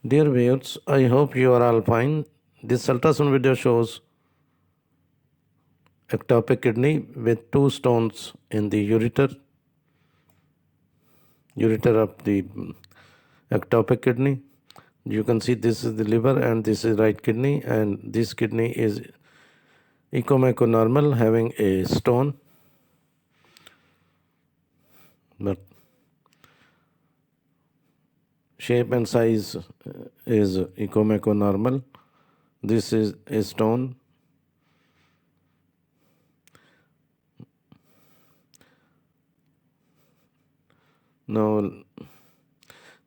Dear viewers, I hope you are all fine. This ultrasound video shows ectopic kidney with two stones in the ureter of the ectopic kidney. You can see this is the liver and this is right kidney, and this kidney is echomechonormal having a stone, but shape and size is echomechonormal. This is a stone. Now,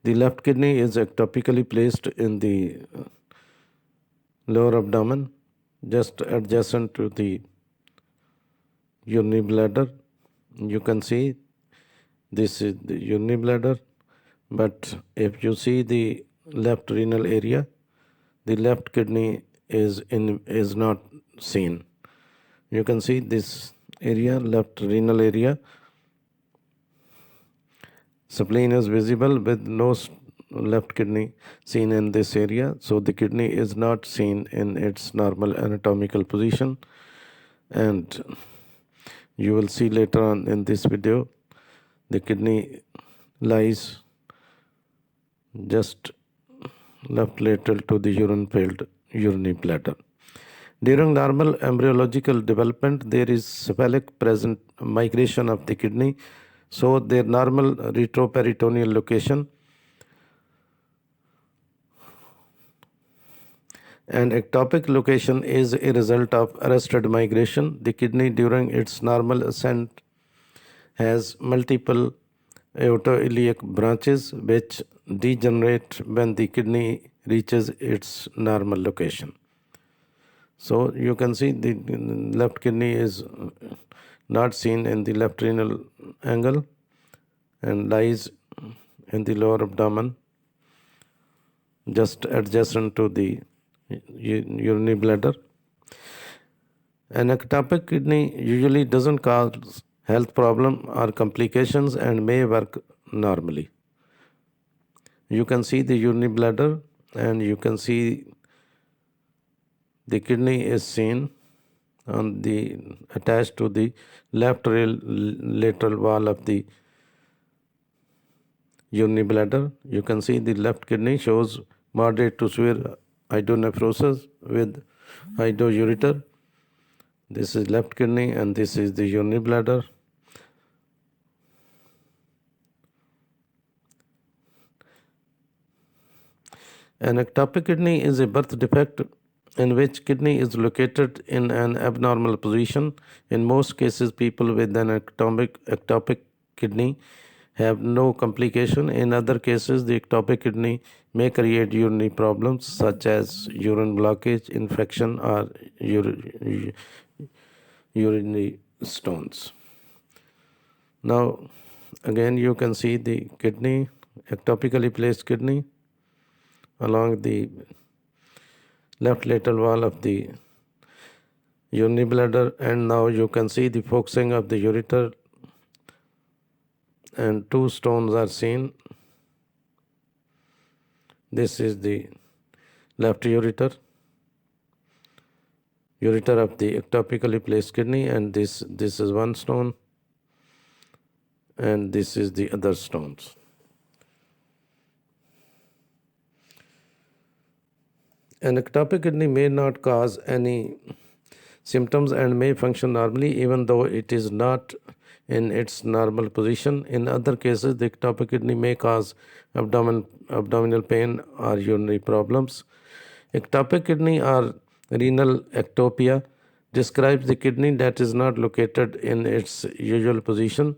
the left kidney is ectopically placed in the lower abdomen, just adjacent to the urinary bladder. You can see this is the urinary bladder, but if you see the left renal area, the left kidney is not seen. You can see this area, left renal area. Spleen is visible with no left kidney seen in this area, so the kidney is not seen in its normal anatomical position, and you will see later on in this video the kidney lies just left lateral to the urine-filled urinary bladder. During normal embryological development, there is cephalic present migration of the kidney, so their normal retroperitoneal location and ectopic location is a result of arrested migration. The kidney during its normal ascent has multiple aortoiliac branches which degenerate when the kidney reaches its normal location. So you can see the left kidney is not seen in the left renal angle and lies in the lower abdomen, just adjacent to the urinary bladder. An ectopic kidney usually doesn't cause health problem or complications and may work normally. You can see the urinary bladder and you can see the kidney is seen on the attached to the lateral wall of the urinary bladder. You can see the left kidney shows moderate to severe hydronephrosis with hydroureter. This is left kidney and this is the urinary bladder. An ectopic kidney is a birth defect in which kidney is located in an abnormal position. In most cases, people with an ectopic kidney have no complication. In other cases, the ectopic kidney may create urinary problems such as urine blockage, infection, or urinary stones. Now, again, you can see the kidney, ectopically placed kidney along the left lateral wall of the urinary bladder, and now you can see the focusing of the ureter and two stones are seen. This is the left ureter of the ectopically placed kidney, and this is one stone and this is the other stones. An ectopic kidney may not cause any symptoms and may function normally even though it is not in its normal position. In other cases, the ectopic kidney may cause abdominal pain or urinary problems. Ectopic kidney or renal ectopia describes the kidney that is not located in its usual position.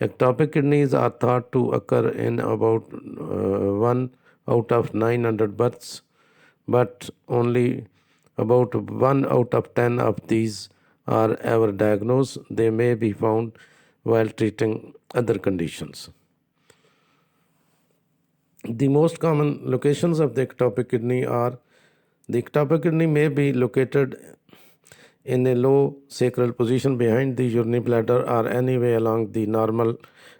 Ectopic kidneys are thought to occur in about 1 out of 900 births, but only about 1 out of 10 of these are ever diagnosed. They may be found while treating other conditions. The most common locations of the ectopic kidney are: the ectopic kidney may be located in a low sacral position behind the urinary bladder or anyway along the normal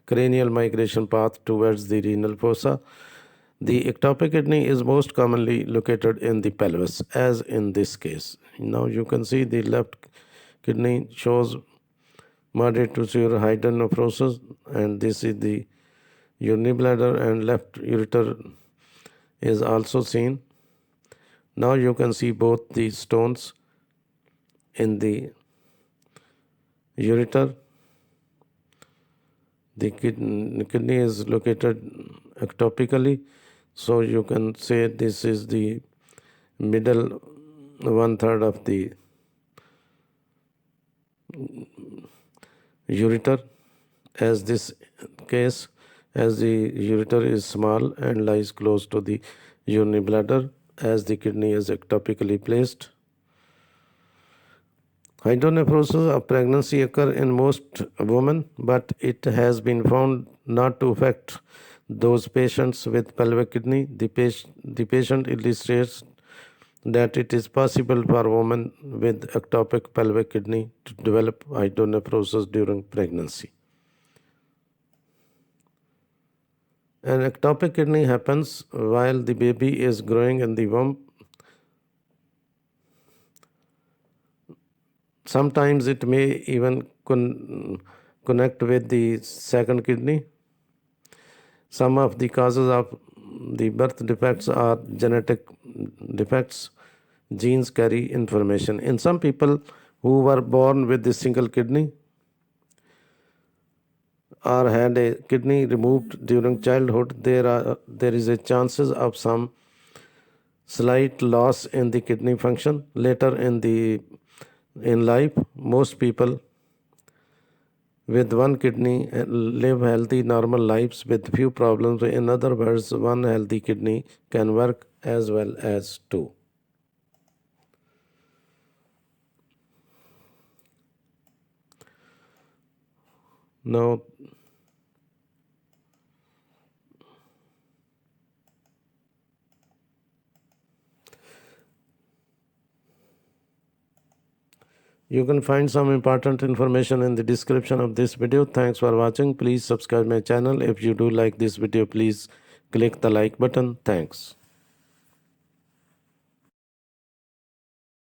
cranial migration path towards the renal fossa. The ectopic kidney is most commonly located in the pelvis, as in this case. Now you can see the left kidney shows moderate to severe hydronephrosis, and this is the urinary bladder, and left ureter is also seen. Now you can see both the stones in the ureter. The kidney is located ectopically, so you can say this is the middle 1/3 of the ureter. As this case, as the ureter is small and lies close to the urinary bladder, as the kidney is ectopically placed. Hydronephrosis of pregnancy occur in most women, but it has been found not to affect those patients with pelvic kidney. The patient illustrates that it is possible for women with ectopic pelvic kidney to develop hydronephrosis during pregnancy. An ectopic kidney happens while the baby is growing in the womb. Sometimes it may even connect with the second kidney. Some of the causes of the birth defects are genetic defects. Genes carry information. In some people who were born with the single kidney or had a kidney removed during childhood, there is a chances of some slight loss in the kidney function later in life. Most people with one kidney live healthy, normal lives with few problems. In other words, one healthy kidney can work as well as two. Now, you can find some important information in the description of this video. Thanks for watching. Please subscribe my channel. If you do like this video, please click the like button. Thanks.